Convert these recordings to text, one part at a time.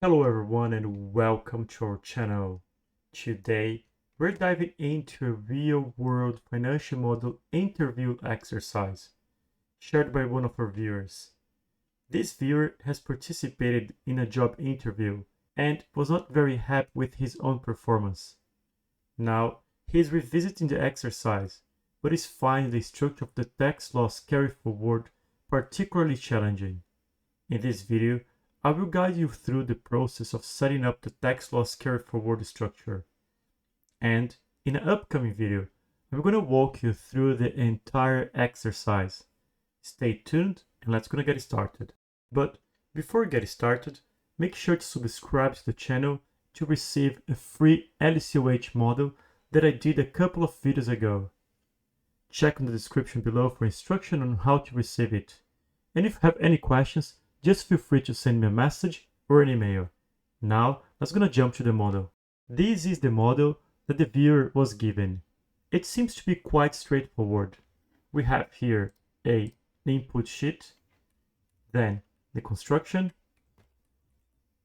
Hello everyone and welcome to our channel. Today we're diving into a real-world financial model interview exercise shared by one of our viewers. This viewer has participated in a job interview and was not very happy with his own performance. Now he is revisiting the exercise but is finding the structure of the tax loss carry forward particularly challenging. In this video, I will guide you through the process of setting up the tax loss carry forward structure. And in an upcoming video, I'm going to walk you through the entire exercise. Stay tuned and let's gonna get started. But before we get started, make sure to subscribe to the channel to receive a free LCOH model that I did a couple of videos ago. Check in the description below for instruction on how to receive it. And if you have any questions, just feel free to send me a message or an email. Now, let's gonna jump to the model. This is the model that the viewer was given. It seems to be quite straightforward. We have here the input sheet, then the construction,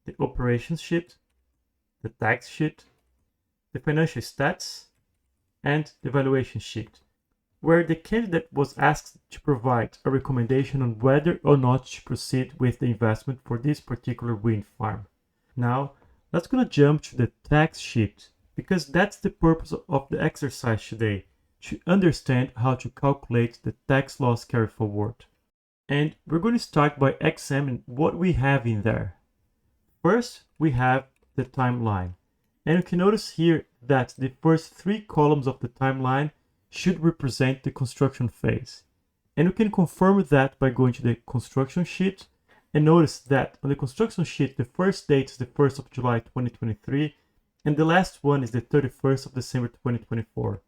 the operations sheet, the tax sheet, the financial stats, and the valuation sheet, where the candidate was asked to provide a recommendation on whether or not to proceed with the investment for this particular wind farm. Now, let's gonna jump to the tax sheet, because that's the purpose of the exercise today, to understand how to calculate the tax loss carry forward. And we're going to start by examining what we have in there. First, we have the timeline. And you can notice here that the first three columns of the timeline should represent the construction phase. And we can confirm that by going to the construction sheet and notice that on the construction sheet, the first date is the 1st of July 2023 and the last one is the 31st of December 2024.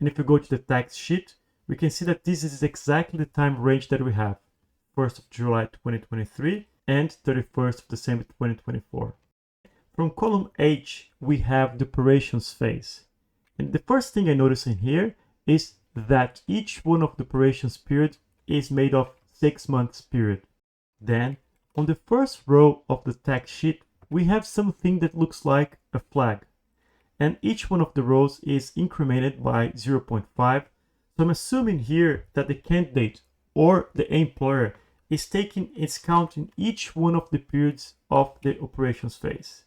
And if we go to the tax sheet, we can see that this is exactly the time range that we have, 1st of July 2023 and 31st of December 2024. From column H, we have the operations phase. And the first thing I notice in here is that each one of the operations period is made of 6 months period. Then, on the first row of the tax sheet, we have something that looks like a flag. And each one of the rows is incremented by 0.5. So I'm assuming here that the candidate or the employer is taking its count in each one of the periods of the operations phase.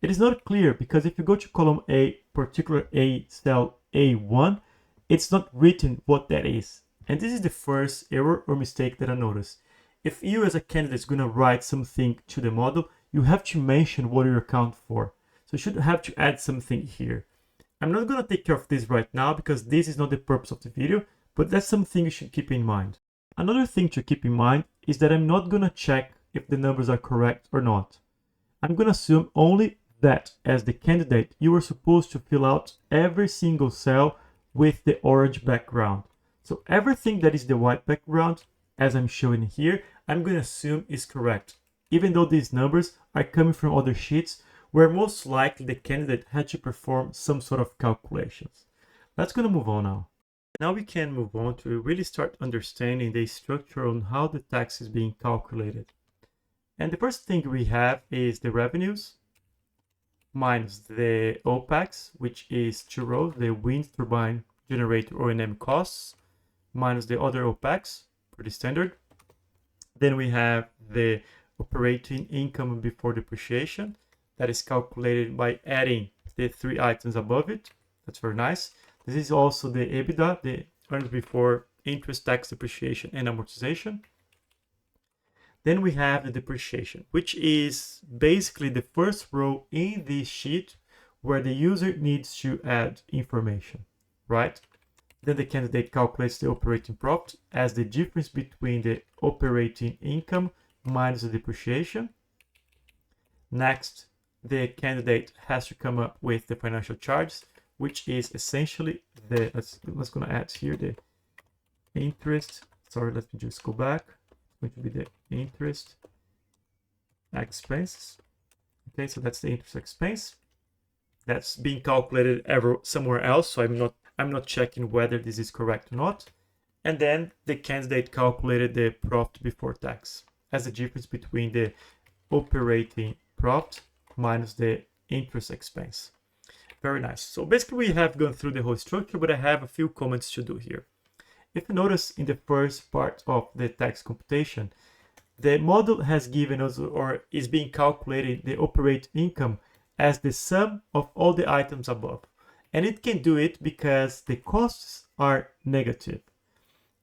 It is not clear because if you go to column A, particular A, cell A1, it's not written what that is. And this is the first error or mistake that I noticed. If you as a candidate is going to write something to the model, you have to mention what you account for. So you should have to add something here. I'm not going to take care of this right now because this is not the purpose of the video, but that's something you should keep in mind. Another thing to keep in mind is that I'm not going to check if the numbers are correct or not. I'm going to assume only that as the candidate, you are supposed to fill out every single cell with the orange background. So everything that is the white background, as I'm showing here, I'm going to assume is correct, even though these numbers are coming from other sheets where most likely the candidate had to perform some sort of calculations. Let's going to move on now. Now we can move on to really start understanding the structure on how the tax is being calculated. And the first thing we have is the revenues minus the OPEX, which is two rows, the wind turbine generator O&M costs, minus the other OPEX, pretty standard. Then we have the operating income before depreciation, that is calculated by adding the three items above it. That's very nice. This is also the EBITDA, the earnings before interest, tax, depreciation, and amortization. Then we have the depreciation, which is basically the first row in this sheet where the user needs to add information, right? Then the candidate calculates the operating profit as the difference between the operating income minus the depreciation. Next, the candidate has to come up with the financial charges, which is essentially the, let's gonna add here the interest. Sorry, let me just go back. Going to be the interest expense. Okay, so that's the interest expense. That's being calculated somewhere else, so I'm not checking whether this is correct or not. And then the candidate calculated the profit before tax as the difference between the operating profit minus the interest expense. Very nice. So basically we have gone through the whole structure, but I have a few comments to do here. If you notice in the first part of the tax computation, the model has given us, or is being calculated, the operating income as the sum of all the items above. And it can do it because the costs are negative.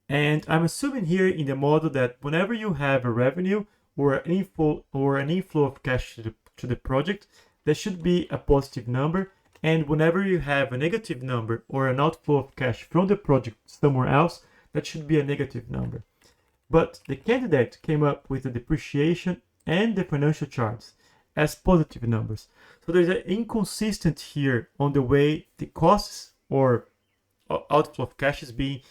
And I'm assuming here in the model that whenever you have a revenue or an inflow of cash to the project, there should be a positive number. And whenever you have a negative number or an outflow of cash from the project somewhere else, that should be a negative number. But the candidate came up with the depreciation and the financial charges as positive numbers. So there's an inconsistency here on the way the costs or outflow of cash is being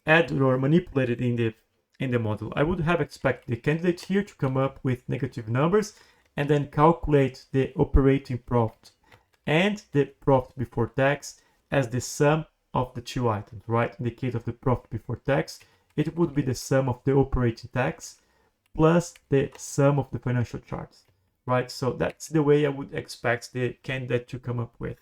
added or manipulated in the model. I would have expected the candidate here to come up with negative numbers and then calculate the operating profit and the profit before tax as the sum of the two items, right? In the case of the profit before tax, it would be the sum of the operating tax plus the sum of the financial charges, right? So that's the way I would expect the candidate to come up with.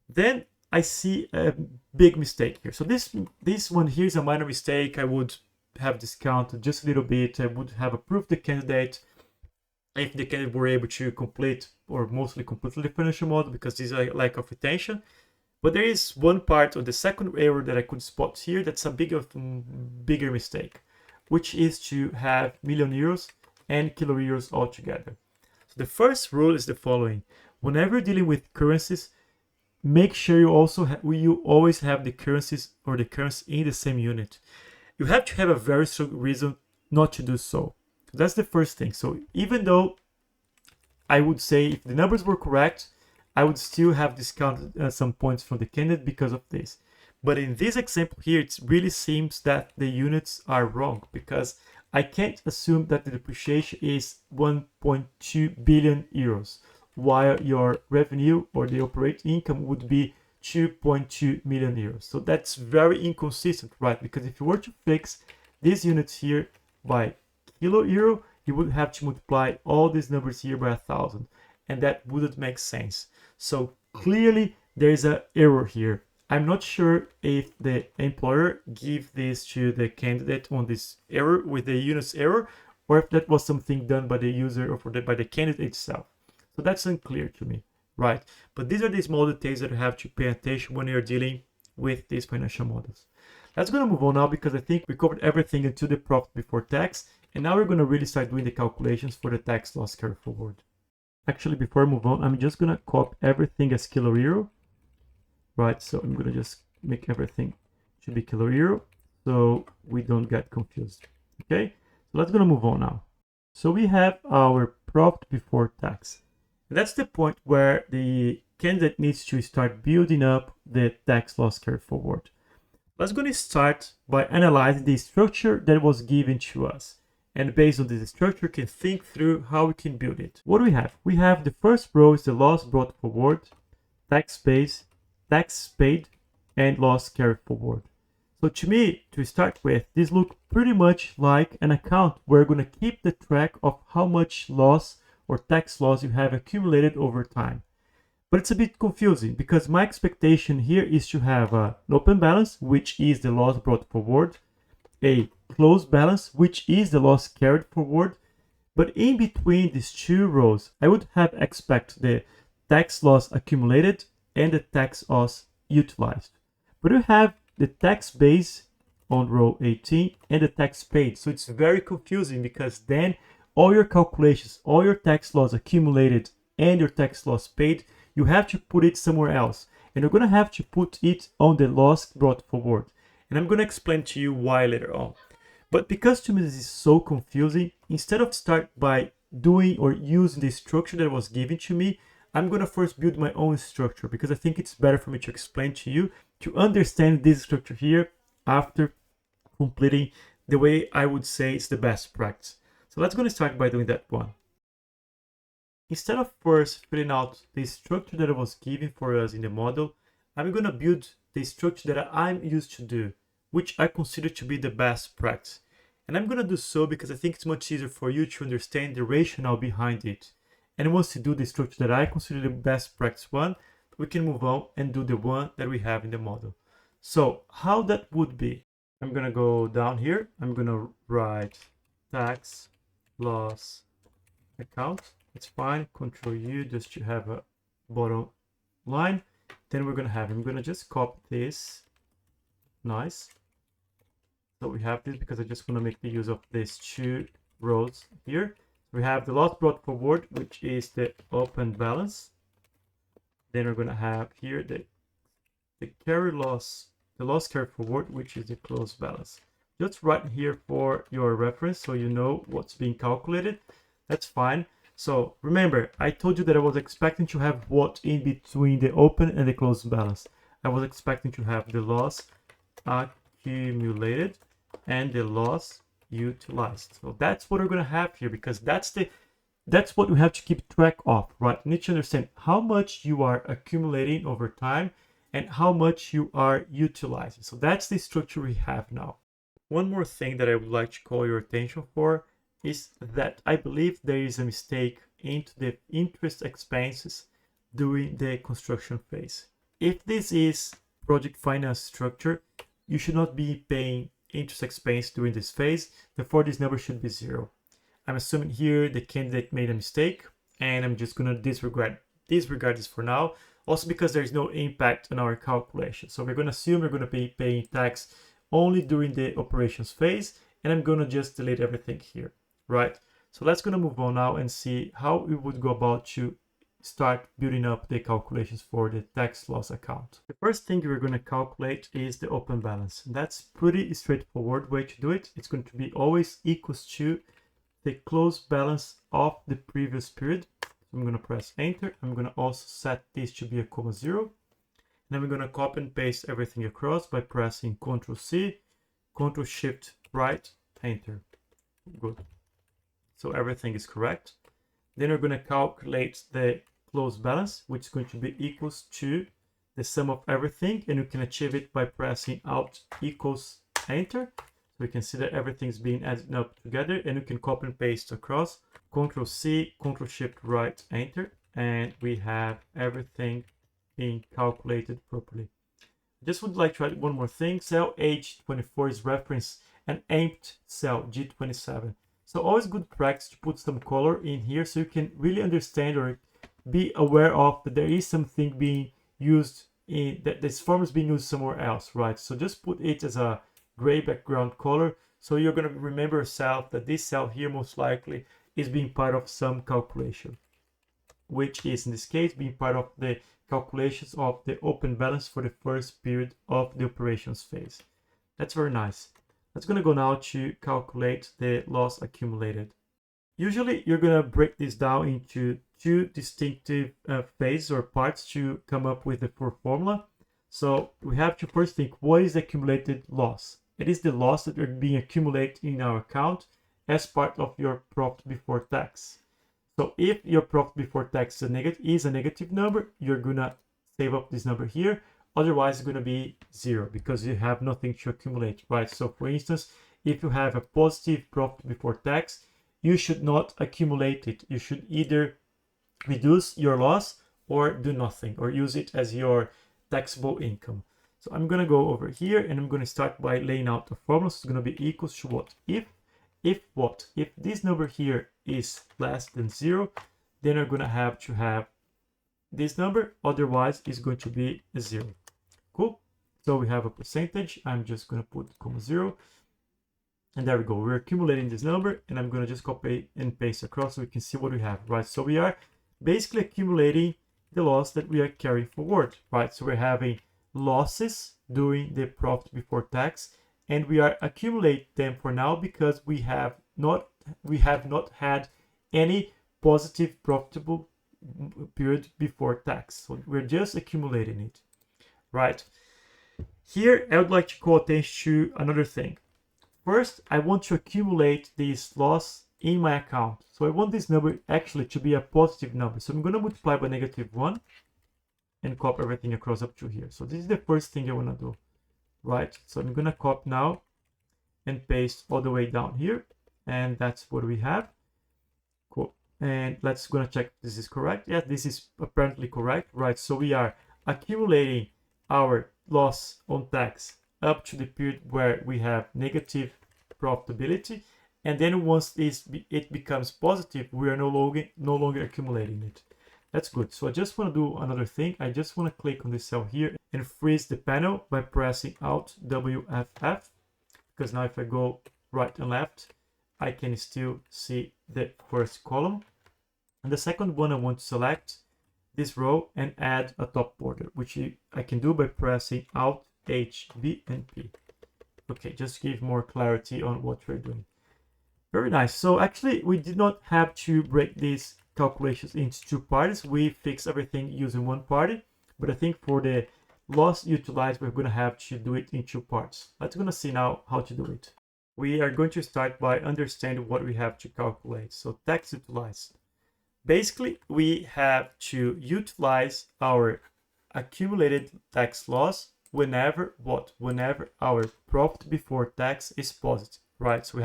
Then I see a big mistake here. So this one here is a minor mistake. I would have discounted just a little bit. I would have approved the candidate if the candidate were able to complete or mostly complete the financial model, because this is a lack of retention. But there is one part of the second error that I could spot here that's a bigger mistake, which is to have million euros and kilo euros altogether. So the first rule is the following: whenever you're dealing with currencies, make sure you always have the currencies or the currency in the same unit. You have to have a very strong reason not to do so. That's the first thing. So even though I would say if the numbers were correct, I would still have discounted some points from the candidate because of this. But in this example here, it really seems that the units are wrong, because I can't assume that the depreciation is 1.2 billion euros, while your revenue or the operating income would be 2.2 million euros. So that's very inconsistent, right? Because if you were to fix these units here by kilo euro, you would have to multiply all these numbers here by 1,000, and that wouldn't make sense. So clearly there is an error here. I'm not sure if the employer gave this to the candidate on this error with the units error, or if that was something done by the user or by the candidate itself. So that's unclear to me, right? But these are the small details that you have to pay attention when you're dealing with these financial models. Let's gonna move on now, because I think we covered everything until the profit before tax, and now we're gonna really start doing the calculations for the tax loss carry forward. Actually, before I move on, I'm just gonna copy everything as kilo euro, right? So I'm gonna just make everything to be kilo euro so we don't get confused. Okay, so let's gonna move on now. So we have our profit before tax. And that's the point where the candidate needs to start building up the tax loss carry forward. Let's go to start by analyzing the structure that was given to us. And based on this structure, we can think through how we can build it. What do we have? We have the first row is the loss brought forward, tax base, tax paid, and loss carried forward. So to me, to start with, this looks pretty much like an account where we're going to keep the track of how much loss or tax loss you have accumulated over time. But it's a bit confusing, because my expectation here is to have an open balance, which is the loss brought forward, a closed balance, which is the loss carried forward. But in between these two rows, I would have expected the tax loss accumulated and the tax loss utilized. But we have the tax base on row 18 and the tax paid. So it's very confusing, because then all your calculations, all your tax loss accumulated and your tax loss paid, you have to put it somewhere else. And you're going to have to put it on the loss brought forward. And I'm going to explain to you why later on. But because to me this is so confusing, instead of start by doing or using the structure that was given to me, I'm going to first build my own structure, because I think it's better for me to explain to you, to understand this structure here after completing the way I would say it's the best practice. So let's go to start by doing that one. Instead of first filling out the structure that was given for us in the model, I'm going to build the structure that I'm used to do, which I consider to be the best practice. And I'm going to do so because I think it's much easier for you to understand the rationale behind it. And once you do the structure that I consider the best practice one, we can move on and do the one that we have in the model. So how that would be, I'm gonna go down here. I'm gonna write tax loss account. It's fine. Control U just to have a bottom line. Then we're gonna have, I'm gonna just copy this. Nice. So we have this because I just want to make the use of these two rows here. We have the loss brought forward, which is the open balance. Then we're going to have here the carry loss, the loss carry forward, which is the close balance. Just write here for your reference so you know what's being calculated. That's fine. So remember, I told you that I was expecting to have what in between the open and the close balance. I was expecting to have the loss accumulated and the loss utilized. So that's what we're going to have here, because that's what we have to keep track of, right? You need to understand how much you are accumulating over time and how much you are utilizing. So that's the structure we have now. One more thing that I would like to call your attention for is that I believe there is a mistake into the interest expenses during the construction phase. If this is project finance structure, you should not be paying interest expense during this phase, therefore this number should be 0. I'm assuming here the candidate made a mistake, and I'm just gonna disregard this for now, also because there is no impact on our calculation. So we're gonna assume we're gonna be paying tax only during the operations phase, and I'm gonna just delete everything here, right? So let's gonna move on now and see how we would go about to start building up the calculations for the tax loss account. The first thing we're going to calculate is the open balance. That's pretty straightforward way to do it. It's going to be always equals to the close balance of the previous period. So I'm going to press enter. I'm going to also set this to be a comma 0. Then we're going to copy and paste everything across by pressing Ctrl C, Ctrl Shift right, enter. Good. So everything is correct. Then we're going to calculate the close balance, which is going to be equals to the sum of everything, and you can achieve it by pressing Alt equals enter. So we can see that everything's being added up together, and you can copy and paste across. Ctrl C, Ctrl Shift right, enter, and we have everything being calculated properly. I just would like to add one more thing. Cell H24 is reference an empty cell G27. So always good practice to put some color in here so you can really understand or be aware of that there is something being used in that this form is being used somewhere else, right? So just put it as a gray background color so you're going to remember yourself that this cell here most likely is being part of some calculation, which is in this case being part of the calculations of the open balance for the first period of the operations phase. That's very nice. Let's going to go now to calculate the loss accumulated. Usually you're going to break this down into two distinctive phases or parts to come up with the full formula. So we have to first think, what is the accumulated loss? It is the loss that are being accumulated in our account as part of your profit before tax. So if your profit before tax is a negative number, you're going to save up this number here. Otherwise, it's going to be 0 because you have nothing to accumulate, right? So for instance, if you have a positive profit before tax, you should not accumulate it. You should either reduce your loss or do nothing or use it as your taxable income. So I'm going to go over here and I'm going to start by laying out the formula. So it's going to be equals to what? If this number here is less than 0, then we're going to have this number, otherwise it's going to be a 0. Cool. So we have a percentage. I'm just going to put comma 0. And there we go. We're accumulating this number, and I'm going to just copy and paste across so we can see what we have, right? So we are basically accumulating the loss that we are carrying forward, right? So we're having losses during the profit before tax, and we are accumulating them for now because we have not had any positive profitable period before tax. So we're just accumulating it, right? Here, I would like to call attention to another thing. First, I want to accumulate this loss in my account. So I want this number actually to be a positive number. So I'm going to multiply by -1 and copy everything across up to here. So this is the first thing I want to do, right? So I'm going to copy now and paste all the way down here. And that's what we have. Cool. And let's gonna check this is correct. Yeah, this is apparently correct, right? So we are accumulating our loss on tax up to the period where we have negative profitability, and then once it becomes positive, we are no longer accumulating it. That's good. So I just want to do another thing. I just want to click on this cell here and freeze the panel by pressing Alt WFF, because now if I go right and left, I can still see the first column. And the second one, I want to select this row and add a top border, which I can do by pressing Alt H, B, and P. Okay, just to give more clarity on what we're doing. Very nice. So actually, we did not have to break these calculations into two parts. We fixed everything using one party, but I think for the loss utilized, we're going to have to do it in two parts. Let's going to see now how to do it. We are going to start by understanding what we have to calculate. So tax utilized. Basically, we have to utilize our accumulated tax loss whenever our profit before tax is positive, right? So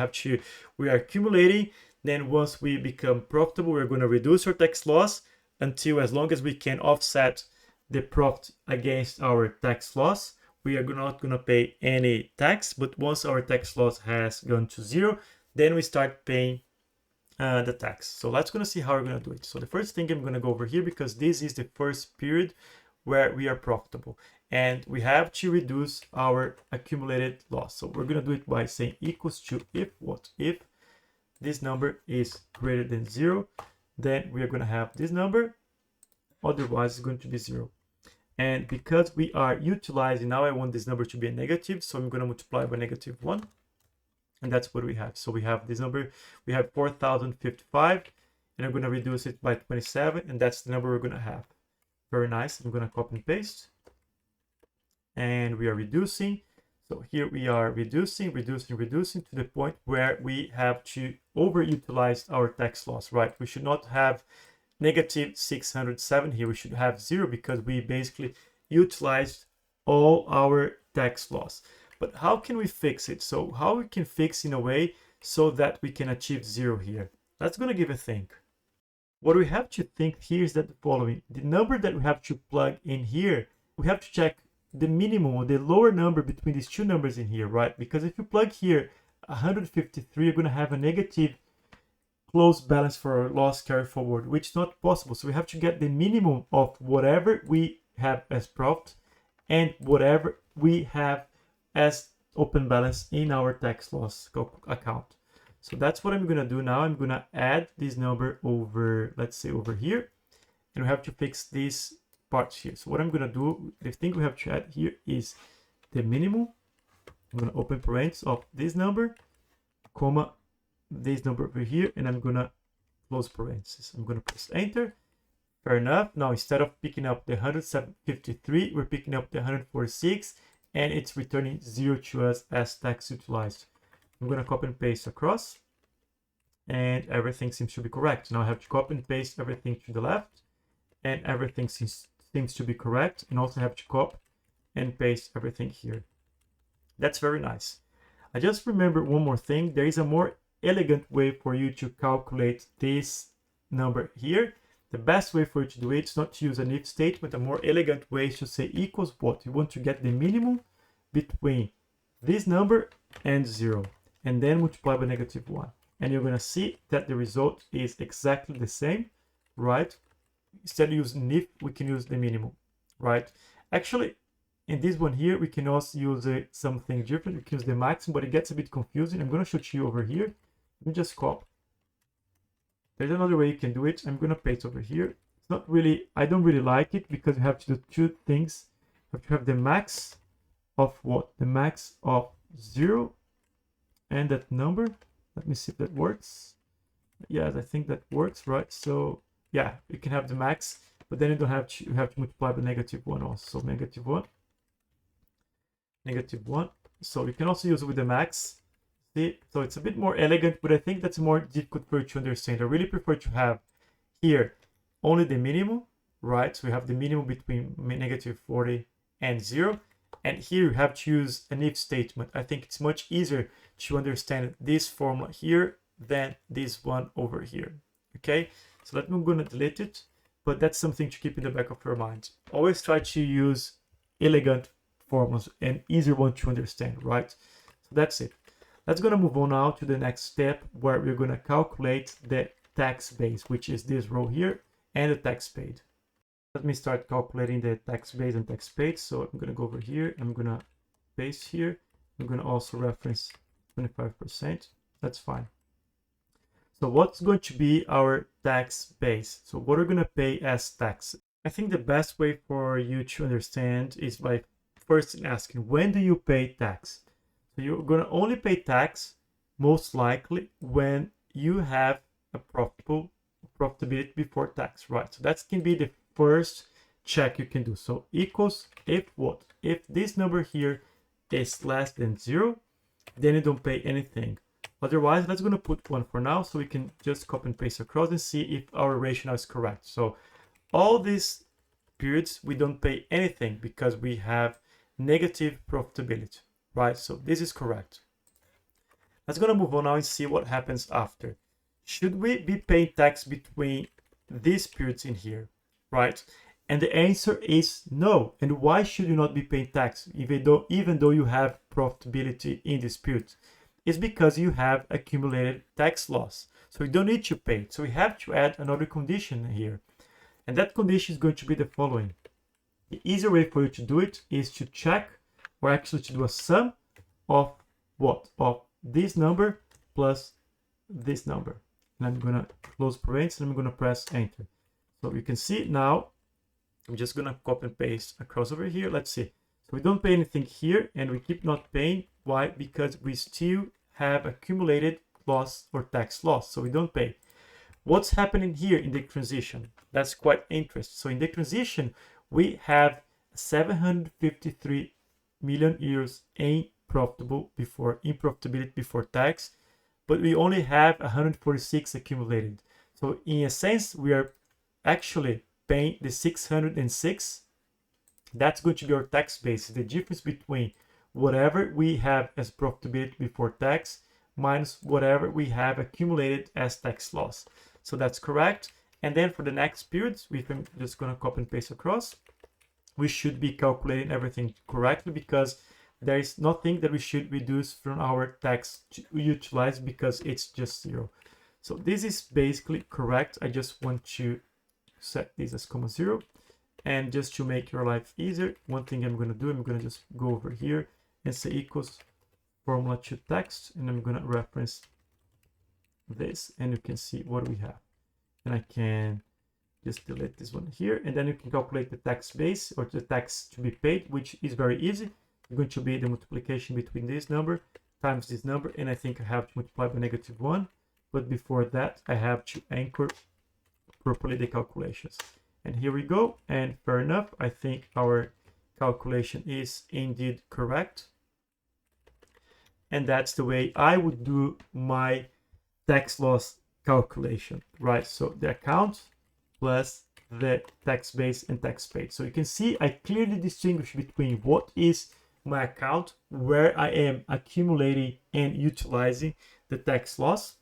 we are accumulating, then once we become profitable, we're going to reduce our tax loss until as long as we can offset the profit against our tax loss, we are not going to pay any tax. But once our tax loss has gone to zero, then we start paying the tax. So let's gonna see how we're gonna do it. So the first thing, I'm gonna go over here because this is the first period where we are profitable, and we have to reduce our accumulated loss. So we're gonna do it by saying equals to if this number is greater than zero, then we are gonna have this number, otherwise it's going to be zero. And because we are utilizing, now I want this number to be a negative, so I'm gonna multiply by -1. And that's what we have. So we have this number, we have 4,055, and I'm going to reduce it by 27, and that's the number we're going to have. Very nice. I'm going to copy and paste. And we are reducing. So here we are reducing to the point where we have to overutilize our tax loss, right? We should not have -607 here. We should have 0 because we basically utilized all our tax loss. But how can we fix it? So how we can fix in a way so that we can achieve 0 here? That's going to give a think. What we have to think here is that the following. The number that we have to plug in here, we have to check the minimum or the lower number between these two numbers in here, right? Because if you plug here 153, you're going to have a negative close balance for our loss carry forward, which is not possible. So we have to get the minimum of whatever we have as profit and whatever we have as open balance in our tax loss account. So that's what I'm going to do now. I'm going to add this number over, let's say over here, and we have to fix these parts here. So what I'm going to do, the thing we have to add here is the minimum. I'm going to open parentheses of this number, comma, this number over here, and I'm going to close parentheses. I'm going to press enter. Fair enough. Now, instead of picking up the 153, we're picking up the 146, and it's returning 0 to us as tax utilized. I'm going to copy and paste across, and everything seems to be correct. Now I have to copy and paste everything to the left, and everything seems to be correct, and also have to copy and paste everything here. That's very nice. I just remember one more thing. There is a more elegant way for you to calculate this number here. The best way for you to do it is not to use an if statement. A more elegant way is to say equals what? You want to get the minimum between this number and 0, and then multiply by -1. And you're going to see that the result is exactly the same, right? Instead of using if, we can use the minimum, right? Actually, in this one here, we can also use something different. We can use the maximum, but it gets a bit confusing. I'm going to show you over here. Let me just copy. There's another way you can do it. I'm going to paste over here. It's not really, I don't really like it because you have to do two things. You have to have the max of what? The max of 0 and that number. Let me see if that works. Yes, I think that works, right? So yeah, you can have the max, but then you don't have to, you have to multiply by -1 also. So -1. So you can also use it with the max. See, so it's a bit more elegant, but I think that's more difficult for you to understand. I really prefer to have here only the minimum, right? So we have the minimum between -40 and 0. And here you have to use an if statement. I think it's much easier to understand this formula here than this one over here. Okay, so I'm going to delete it, but that's something to keep in the back of your mind. Always try to use elegant formulas and easier one to understand, right? So that's it. Let's gonna move on now to the next step, where we're gonna calculate the tax base, which is this row here, and the tax paid. Let me start calculating the tax base and tax paid. So I'm gonna go over here, I'm gonna paste here, I'm gonna also reference 25%. That's fine. So what's going to be our tax base? So what we're going to pay as tax? I think the best way for you to understand is by first asking, when do you pay tax? So you're going to only pay tax most likely when you have a profitability before tax, right? So that can be the first check you can do. So equals if what? If this number here is less than 0, then you don't pay anything. Otherwise, let's gonna put 1 for now, so we can just copy and paste across and see if our rationale is correct. So all these periods we don't pay anything because we have negative profitability, right? So this is correct. Let's gonna move on now and see what happens after. Should we be paying tax between these periods in here, right? And the answer is no. And why should you not be paying tax even though you have profitability in this period? It's because you have accumulated tax loss. So you don't need to pay it. So we have to add another condition here. And that condition is going to be the following. The easier way for you to do it is to check, or actually to do a sum of what? Of this number plus this number. And I'm gonna close parentheses and I'm gonna press enter. So you can see now, I'm just gonna copy and paste across over here. Let's see. So we don't pay anything here and we keep not paying. Why? Because we still have accumulated loss or tax loss. So we don't pay. What's happening here in the transition? That's quite interesting. So in the transition, we have 753 million euros in profitability before tax, but we only have 146 accumulated. So in a sense, we are actually paying the 606. That's going to be our tax base, the difference between whatever we have as profitability before tax minus whatever we have accumulated as tax loss. So that's correct. And then for the next periods, we're just going to copy and paste across. We should be calculating everything correctly because there is nothing that we should reduce from our tax to utilize because it's just 0. So this is basically correct. I just want to set this as comma 0. And just to make your life easier, one thing I'm going to do, I'm going to just go over here and say equals formula to text, and I'm going to reference this, and you can see what we have. And I can just delete this one here, and then you can calculate the tax base or the tax to be paid, which is very easy. It's going to be the multiplication between this number times this number, and I think I have to multiply by -1. But before that, I have to anchor properly the calculations. And here we go, and fair enough, I think our calculation is indeed correct. And that's the way I would do my tax loss calculation, right? So the account plus the tax base and tax paid. So you can see I clearly distinguish between what is my account, where I am accumulating and utilizing the tax loss,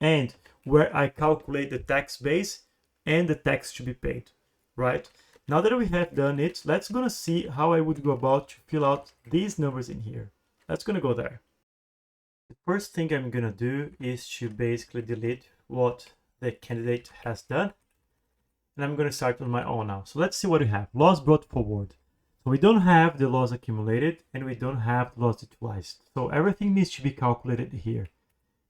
and where I calculate the tax base and the tax to be paid, right? Now that we have done it, let's gonna see how I would go about to fill out these numbers in here. Let's gonna go there. The first thing I'm gonna do is to basically delete what the candidate has done. And I'm gonna start on my own now. So let's see what we have. Loss brought forward. So we don't have the loss accumulated and we don't have the loss utilized. So everything needs to be calculated here.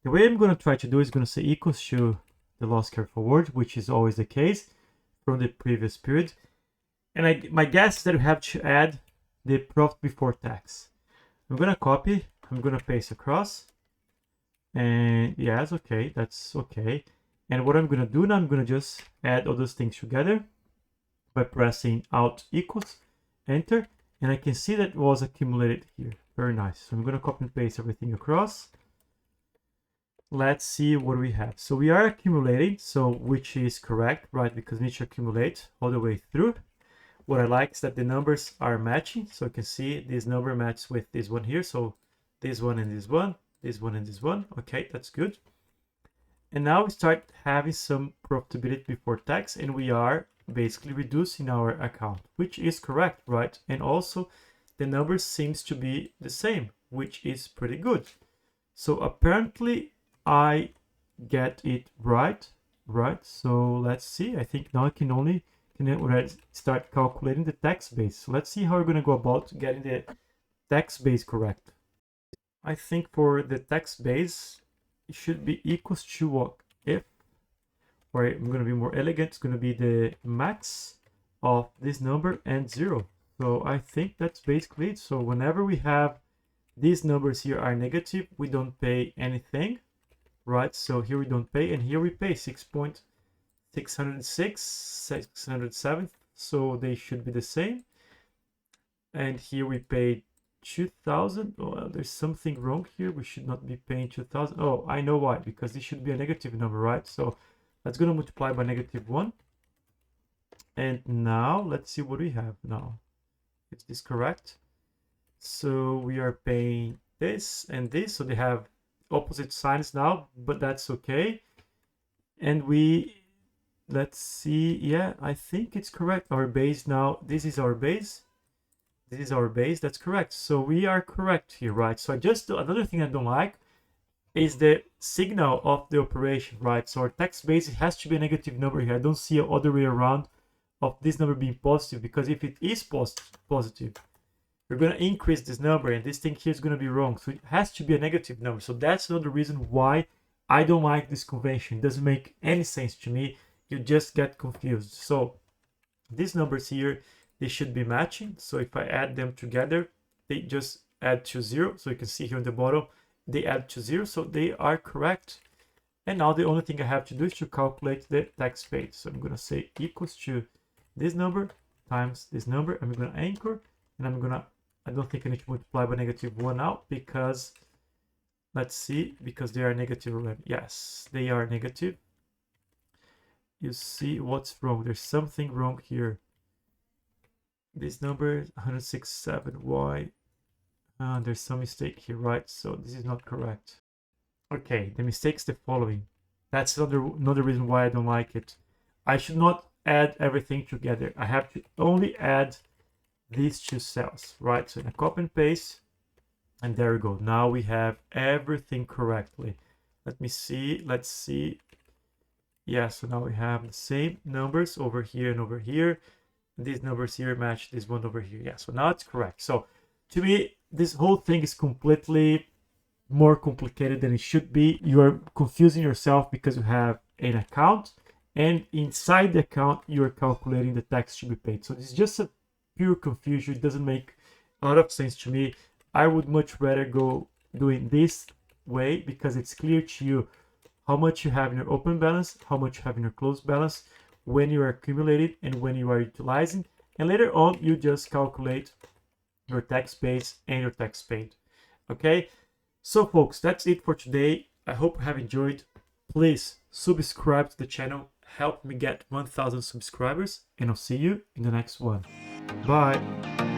The way I'm gonna try to do is gonna say equals to the loss carried forward, which is always the case from the previous period. And my guess is that we have to add the profit before tax. I'm gonna copy, I'm gonna paste across, and yes, okay, that's okay. And what I'm gonna do now, I'm gonna just add all those things together by pressing Alt equals, enter, and I can see that it was accumulated here. Very nice. So I'm gonna copy and paste everything across. Let's see what we have. So we are accumulating, so which is correct, right? Because we need to accumulate all the way through. What I like is that the numbers are matching. So you can see this number matches with this one here. So this one and this one, this one and this one. Okay, that's good. And now we start having some profitability before tax, and we are basically reducing our account, which is correct, right? And also the number seems to be the same, which is pretty good. So apparently I get it right? So let's see. I think now I can already start calculating the tax base. So let's see how we're going to go about getting the tax base correct. I think for the tax base, it should be equals to what if, or I'm going to be more elegant, it's going to be the max of this number and 0. So I think that's basically it. So whenever we have these numbers here are negative, we don't pay anything, right? So here we don't pay, and here we pay 6.606, 607, so they should be the same. And here we pay 2000. Oh, there's something wrong here. We should not be paying 2000. Oh, I know why, because this should be a negative number, right? So that's going to multiply by -1. And now let's see what we have now. Is this correct? So we are paying this and this, so they have opposite signs now, but that's okay. And let's see, yeah, I think it's correct. Our base now, this is our base. This is our base, that's correct. So we are correct here, right? So another thing I don't like is the signal of the operation, right? So our tax base, it has to be a negative number here. I don't see a other way around of this number being positive, because if it is positive, we're going to increase this number, and this thing here is going to be wrong. So it has to be a negative number. So that's another reason why I don't like this convention. It doesn't make any sense to me. You just get confused. So these numbers here, they should be matching. So if I add them together, they just add to 0. So you can see here on the bottom, they add to 0. So they are correct. And now the only thing I have to do is to calculate the tax paid. So I'm going to say equals to this number times this number. I'm going to anchor, and I don't think I need to multiply by -1 now, because let's see, because they are negative already. Yes, they are negative. You see what's wrong. There's something wrong here. This number is 167. Why? There's some mistake here, right? So this is not correct. Okay, the mistake's the following. That's another reason why I don't like it. I should not add everything together. I have to only add these two cells, right? So in a copy and paste, and there we go. Now we have everything correctly. Let me see. Let's see. Yeah, so now we have the same numbers over here and over here. These numbers here match this one over here. Yeah, so now it's correct. So to me, this whole thing is completely more complicated than it should be. You are confusing yourself because you have an account, and inside the account, you are calculating the tax to be paid. So it's just a pure confusion. It doesn't make a lot of sense to me. I would much rather go doing this way, because it's clear to you how much you have in your open balance, how much you have in your closed balance, when you are accumulating and when you are utilizing, and later on you just calculate your tax base and your tax paid. Okay, so folks, that's it for today. I hope you have enjoyed. Please subscribe to the channel, help me get 1000 subscribers, and I'll see you in the next one. Bye.